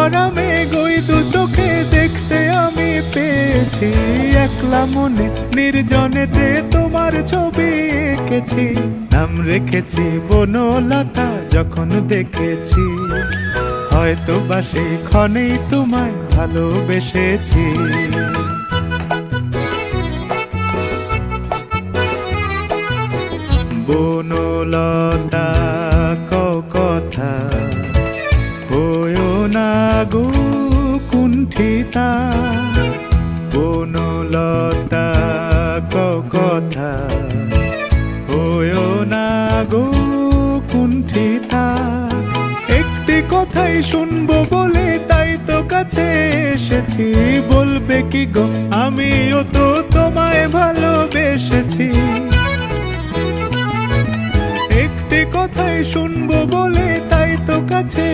ভরা মেঘ ওই দু চোখে দেখতে আমি পেয়েছি। একলা মনে নির্জনেতে তোমার ছবি এঁকেছি, নাম রেখেছি বনলতা যখন দেখেছি। হয়তো বা সেই ক্ষণেই তোমায় ভালোবেসেছি। বনলতা কথা হয়ো না গো কুণ্ঠিতা, বনলতা কথা হয়ো না গো কুণ্ঠিতা। একটি কথাই শুনবো বলে তাই তো কাছে এসেছি। বলবে কি গো আমিও তো তোমায় ভালোবেসেছি। একটি কথাই শুনবো বলে তাই তো কাছে